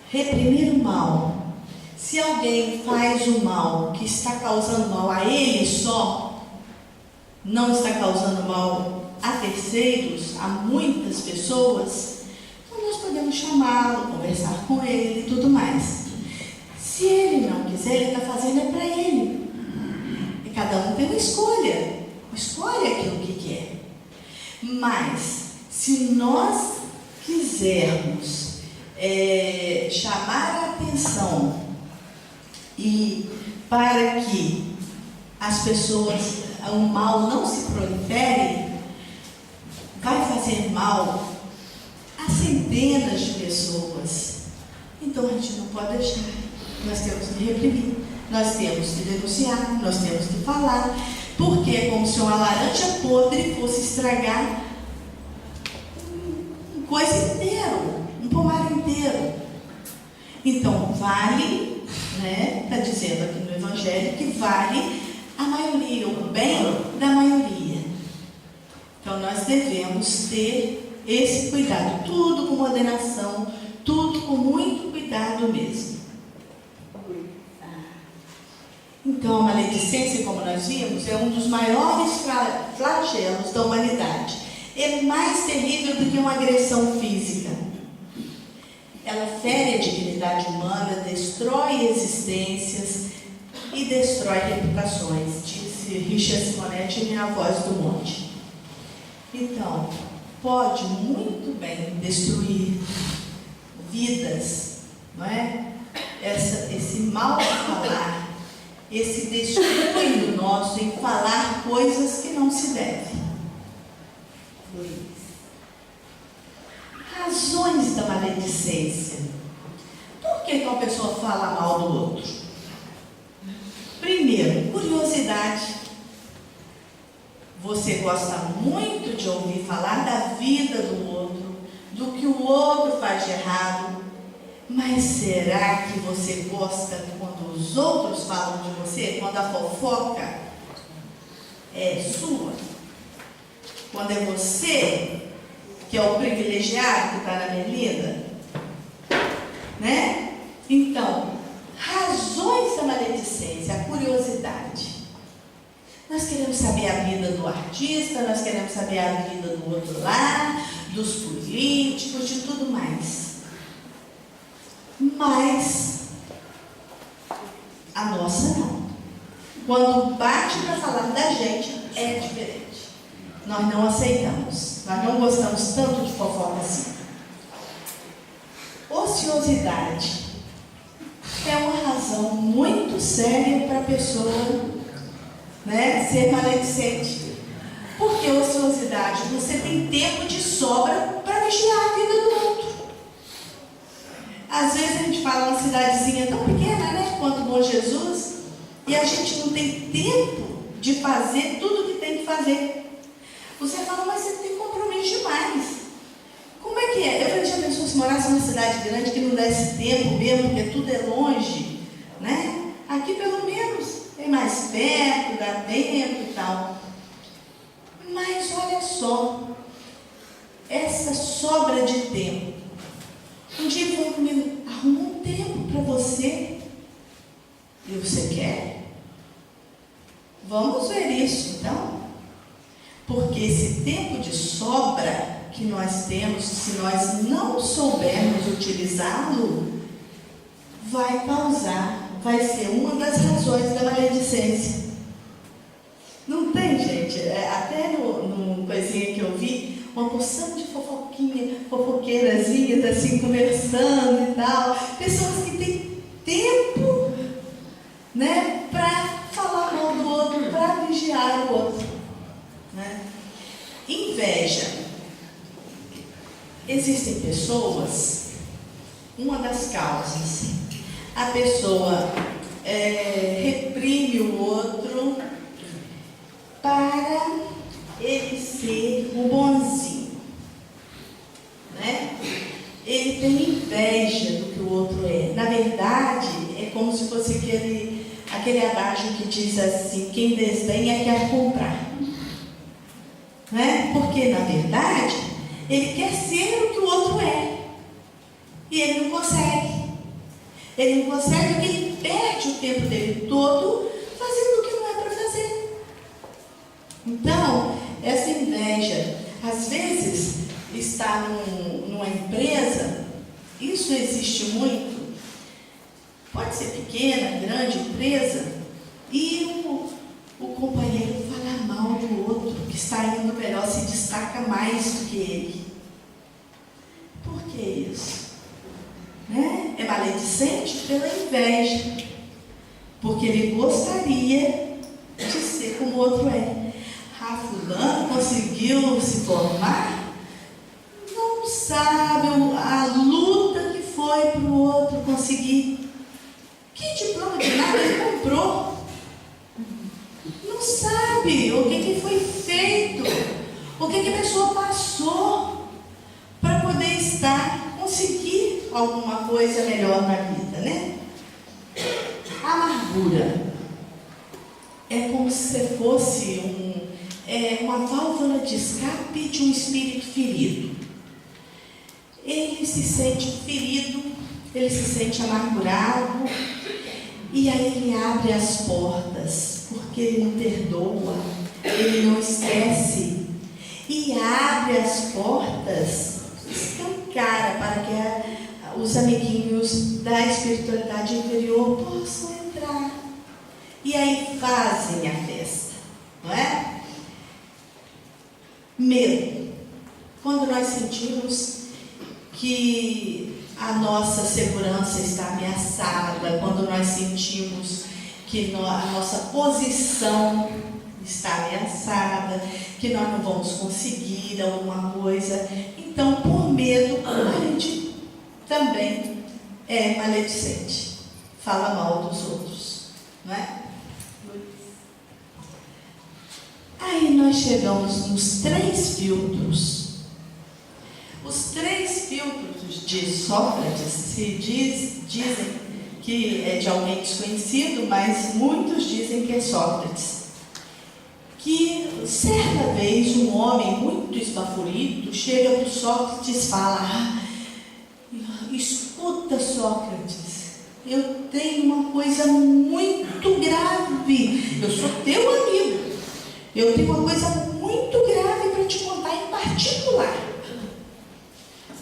Reprimir o mal. Se alguém faz o mal que está causando mal a ele só, não está causando mal a terceiros, a muitas pessoas, então nós podemos chamá-lo, conversar com ele e tudo mais. Se ele não quiser, ele está fazendo é para ele. E cada um tem uma escolha. Escolhe aquilo que quer. Mas, se nós quisermos chamar a atenção e para que as pessoas, o mal não se prolifere, vai fazer mal a centenas de pessoas. Então a gente não pode deixar. Nós temos que reprimir, nós temos que denunciar, nós temos que falar, porque é como se uma laranja podre fosse estragar uma coisa inteira, um pomar inteiro. Então vale, né? Está dizendo aqui no Evangelho que vale a maioria, o bem da maioria. Então nós devemos ter esse cuidado, tudo com moderação, tudo com muito cuidado mesmo. Então, a maledicência, como nós vimos, é um dos maiores flagelos da humanidade. É mais terrível do que uma agressão física. Ela fere a dignidade humana, destrói existências e destrói reputações, disse Richard Simonetti em A Voz do Monte. Então, pode muito bem destruir vidas, não é? Esse mal de falar, esse descuido nosso em falar coisas que não se deve. Razões da maledicência. Por que uma pessoa fala mal do outro? Primeiro, curiosidade. Você gosta muito de ouvir falar da vida do outro, do que o outro faz de errado. Mas será que você gosta quando os outros falam de você? Quando a fofoca é sua? Quando é você que é o privilegiado que está na berlinda? Né? Então, razões da maledicência, a curiosidade. Nós queremos saber a vida do artista, nós queremos saber a vida do outro lá, dos políticos, de tudo mais. Mas a nossa não. Quando bate para falar da gente, é diferente. Nós não aceitamos. Nós não gostamos tanto de fofoca assim. Ociosidade é uma razão muito séria para a pessoa, né, ser maledicente. Porque ociosidade, você tem tempo de sobra para vigiar a vida do outro. Às vezes a gente fala uma cidadezinha tão pequena, né, quanto Bom Jesus, e a gente não tem tempo de fazer tudo o que tem que fazer. Você fala, mas você tem compromisso demais. Como é que é? Eu já pensou se morasse numa cidade grande que não desse tempo mesmo, porque tudo é longe, né? Aqui pelo menos é mais perto, dá tempo e tal. Mas olha só, essa sobra de tempo. Um dia falou comigo, arruma um tempo para você. E você quer? Vamos ver isso, então. Porque esse tempo de sobra que nós temos, se nós não soubermos utilizá-lo, vai causar, vai ser uma das razões da maledicência. Não tem, gente? Até no coisinha que eu vi, uma porção de fofoqueirazinhas assim, conversando e tal. Pessoas que têm tempo, né, para falar mal do outro, para vigiar o outro. Né? Inveja. Existem pessoas, uma das causas, a pessoa reprime o outro para ele ser o bonzinho, né? Ele tem inveja do que o outro é. Na verdade, é como se fosse aquele adágio que diz assim: quem desdenha quer comprar, né? Porque na verdade ele quer ser o que o outro é e ele não consegue. Ele não consegue porque ele perde o tempo dele todo fazendo o que não é para fazer. Então, essa inveja, às vezes, está numa empresa, isso existe muito, pode ser pequena, grande empresa, e o companheiro fala mal do outro, que está indo melhor, se destaca mais do que ele. Por que isso? Né? É maledicente pela inveja, porque ele gostaria de ser como o outro é. Fulano conseguiu se formar, não sabe a luta que foi para o outro conseguir. Que diploma de nada ele comprou? Não sabe o que foi feito, o que a pessoa passou para poder conseguir alguma coisa melhor na vida, né? A amargura é como se fosse uma válvula de escape de um espírito ferido. Ele se sente ferido, ele se sente amargurado, e aí ele abre as portas, porque ele não perdoa, ele não esquece, e abre as portas, escancara para que os amiguinhos da espiritualidade inferior possam entrar, e aí fazem a festa, não é? Medo. Quando nós sentimos que a nossa segurança está ameaçada, quando nós sentimos que a nossa posição está ameaçada, que nós não vamos conseguir alguma coisa, então, por medo, a gente também é maledicente, fala mal dos outros, não é? Aí nós chegamos nos 3 filtros. Os 3 filtros de Sócrates dizem que é de alguém desconhecido, mas muitos dizem que é Sócrates. Que certa vez um homem muito esbaforido chega para o Sócrates e fala: escuta, Sócrates, eu tenho uma coisa muito grave, eu sou teu amigo. Eu tenho uma coisa muito grave para te contar em particular.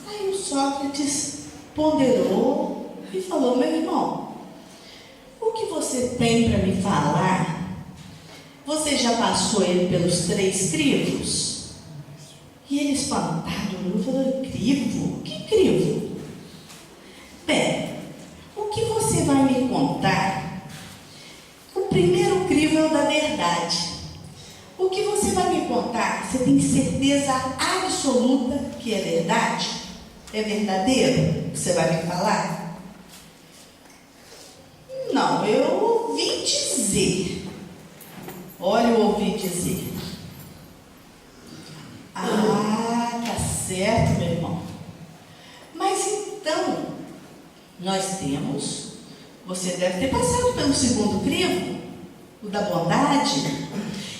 Aí o Sócrates ponderou e falou: meu irmão, o que você tem para me falar? Você já passou ele pelos 3 crivos? E ele espantado olhou e falou: crivo? Que crivo? Bem, o que você vai me contar? O primeiro crivo é o da verdade. O que você vai me contar, você tem certeza absoluta que é verdade? É verdadeiro o que você vai me falar? Não, eu ouvi dizer. Olha, eu ouvi dizer. Ah, tá certo, meu irmão. Mas então, nós temos, você deve ter passado pelo segundo crivo, o da bondade.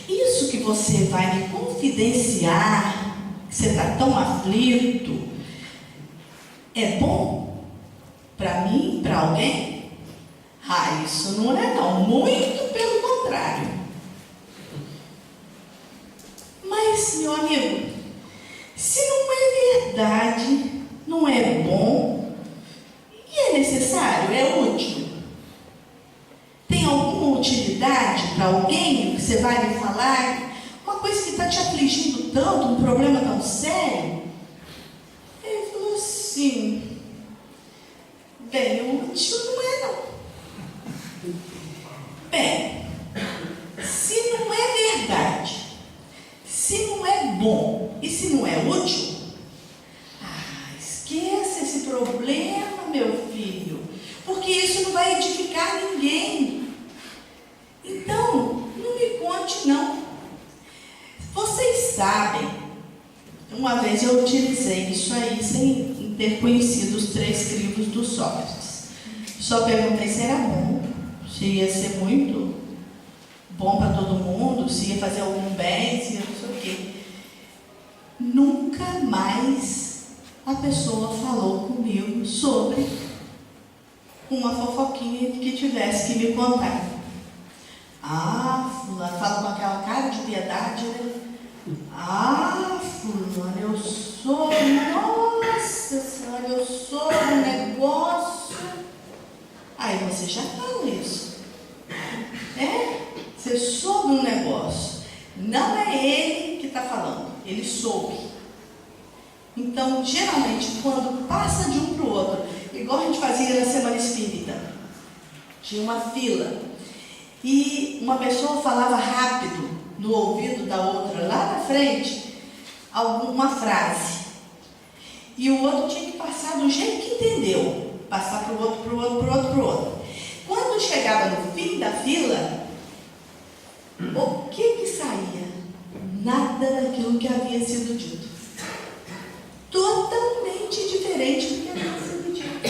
Isso que você vai me confidenciar, que você está tão aflito, é bom para mim, para alguém? Ah, isso não é não, muito pelo contrário. Mas Mas, meu amigo, se não é verdade, não é bom, e é necessário, é útil, tem alguma utilidade para alguém que você vai me falar, uma coisa que está te afligindo tanto, um problema tão sério? Ele falou assim, bem, útil não é não. Bem, se não é verdade, se não é bom e se não é útil, esqueça esse problema, meu filho, porque isso não vai edificar ninguém. Então, não me conte não. Vocês sabem, uma vez eu utilizei isso aí sem ter conhecido os 3 crivos do Sócrates. Só perguntei se era bom, se ia ser muito bom para todo mundo, se ia fazer algum bem, se ia não sei o quê. Nunca mais a pessoa falou comigo sobre uma fofoquinha que tivesse que me contar. Fulano, fala com aquela cara de piedade, né? Fulano, eu sou, nossa senhora, eu sou um negócio. Aí você já fala isso. Você soube um negócio. Não é ele que está falando, ele soube. Então, geralmente, quando passa de um para o outro, igual a gente fazia na Semana Espírita, tinha uma fila, e uma pessoa falava rápido no ouvido da outra, lá na frente, alguma frase, e o outro tinha que passar do jeito que entendeu, passar para o outro, para o outro, para o outro, para o outro. Quando chegava no fim da fila, o que saía? Nada daquilo que havia sido dito. Totalmente diferente do que havia sido dito.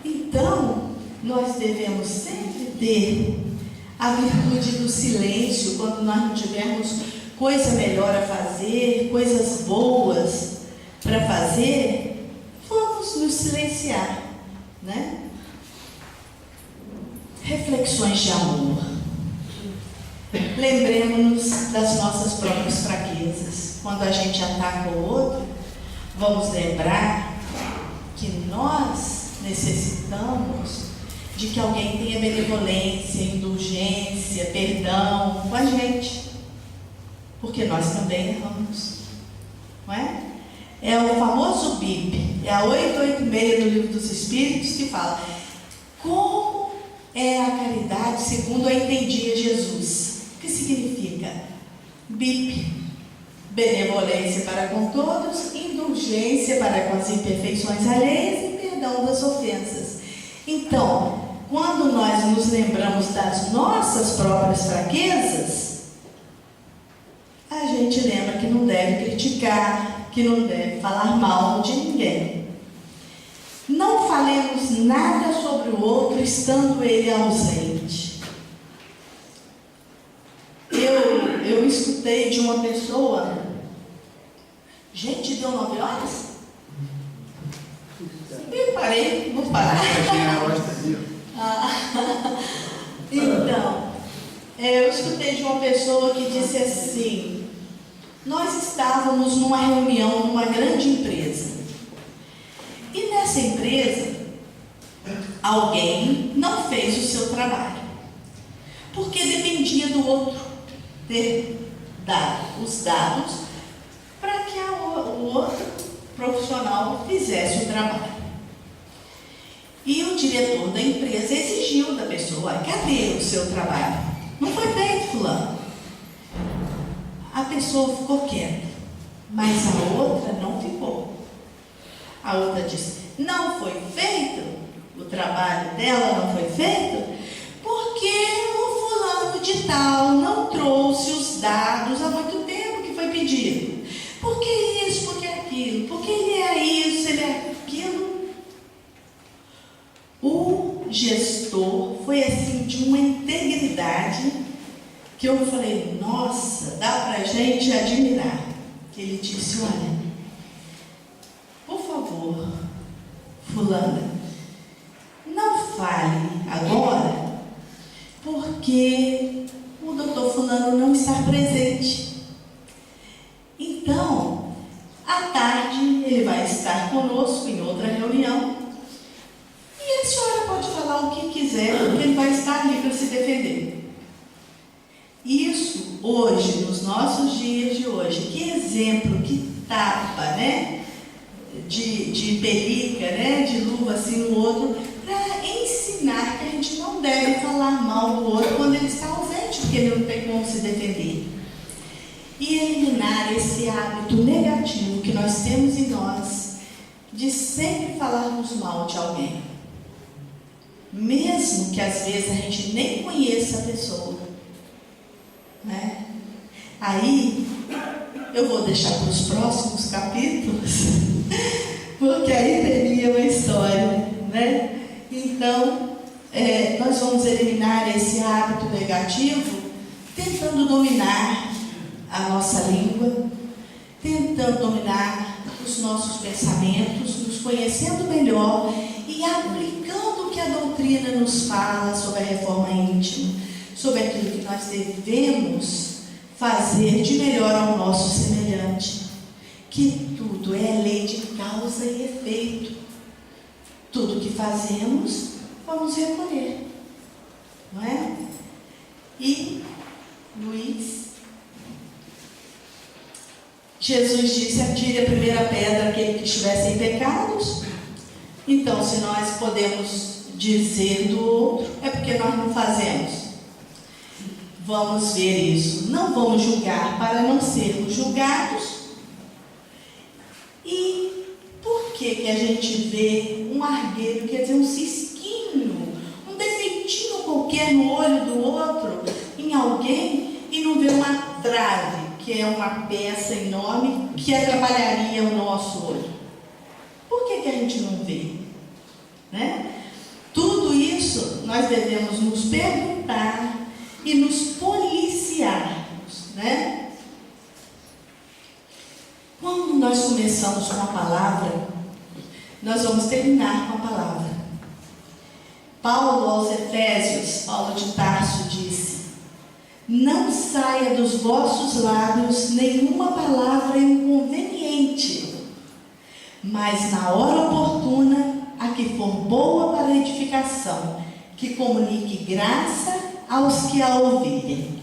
Então, nós devemos sempre ter a virtude do silêncio quando nós não tivermos coisa melhor a fazer, coisas boas para fazer, vamos nos silenciar, né? Reflexões de amor. Lembremos-nos das nossas próprias fraquezas. Quando a gente ataca o outro, vamos lembrar que nós necessitamos de que alguém tenha benevolência, indulgência, perdão com a gente, porque nós também erramos, não é? É o famoso BIP, é a 886 do Livro dos Espíritos, que fala como é a caridade segundo a entendia Jesus. O que significa? BIP, benevolência para com todos, indulgência para com as imperfeições alheias e perdão das ofensas. Então, quando nós nos lembramos das nossas próprias fraquezas, a gente lembra que não deve criticar, que não deve falar mal de ninguém. Não falemos nada sobre o outro estando ele ausente. Eu escutei de uma pessoa, gente, deu 9 horas? Eu parei, vou parar. Então, eu escutei de uma pessoa que disse assim: nós estávamos numa reunião numa grande empresa, e nessa empresa alguém não fez o seu trabalho, porque dependia do outro ter dado os dados para que o outro profissional fizesse o trabalho. E o diretor da empresa exigiu da pessoa: cadê o seu trabalho? Não foi feito, fulano. A pessoa ficou quieta, mas a outra não ficou. A outra disse: não foi feito, o trabalho dela não foi feito, porque o fulano de tal não trouxe os dados há muito tempo que foi pedido. Por que isso, por que aquilo? Porque ele é isso, ele é aquilo. O gestor foi assim de uma integridade que eu falei: nossa, dá para a gente admirar. Que ele disse: olha, por favor, fulana, não fale agora, porque o doutor fulano não está presente. em outra reunião. E a senhora pode falar o que quiser, porque ele vai estar ali para se defender. Isso, hoje, nos nossos dias de hoje, que exemplo, que tapa, né? De pelica, né? De luva assim no outro, para ensinar que a gente não deve falar mal do outro quando ele está ausente, porque ele não tem como se defender. E eliminar esse hábito negativo que nós temos em nós de sempre falarmos mal de alguém, mesmo que às vezes a gente nem conheça a pessoa, né? Aí eu vou deixar para os próximos capítulos, porque aí teria uma história, né? Então, nós vamos eliminar esse hábito negativo tentando dominar a nossa língua, tentando dominar os nossos pensamentos, nos conhecendo melhor e aplicando o que a doutrina nos fala sobre a reforma íntima, sobre aquilo que nós devemos fazer de melhor ao nosso semelhante, que tudo é lei de causa e efeito. Tudo que fazemos, vamos recolher, não é? E Luiz, Jesus disse: atire a primeira pedra aquele que estiver sem pecados. Então, se nós podemos dizer do outro, é porque nós não fazemos. Vamos ver isso. Não vamos julgar para não sermos julgados. E por que a gente vê um argueiro, quer dizer, um cisquinho, um defeitinho qualquer no olho do outro, em alguém, e não vê uma trave, que é uma peça enorme que atrapalharia o nosso olho? Por que a gente não vê? Né? Tudo isso nós devemos nos perguntar e nos policiarmos, né? Quando nós começamos com a palavra, nós vamos terminar com a palavra. Paulo aos Efésios, Paulo de Tarso disse: não saia dos vossos lábios nenhuma palavra inconveniente, mas na hora oportuna, a que for boa para edificação, que comunique graça aos que a ouvirem.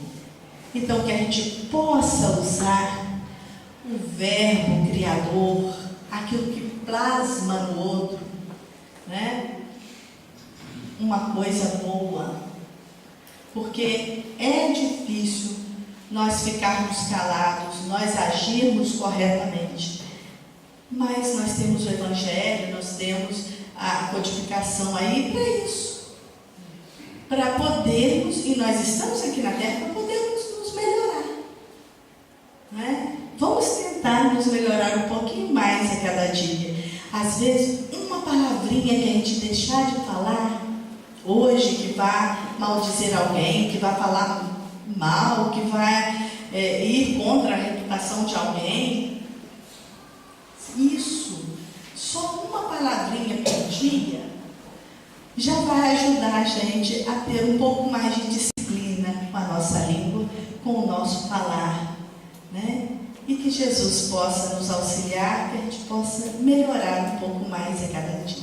Então, que a gente possa usar o verbo criador, aquilo que plasma no outro, né? Uma coisa boa, porque é difícil nós ficarmos calados, nós agirmos corretamente, mas nós temos o Evangelho, nós temos a codificação aí para isso, para podermos, e nós estamos aqui na Terra para podermos nos melhorar, né? Vamos tentar nos melhorar um pouquinho mais a cada dia. Às vezes, uma palavrinha que a gente deixar de falar hoje, que vai maldizer alguém, que vai falar mal, que vai ir contra a reputação de alguém, isso, só uma palavrinha por dia, já vai ajudar a gente a ter um pouco mais de disciplina com a nossa língua, com o nosso falar, né? E que Jesus possa nos auxiliar, que a gente possa melhorar um pouco mais a cada dia.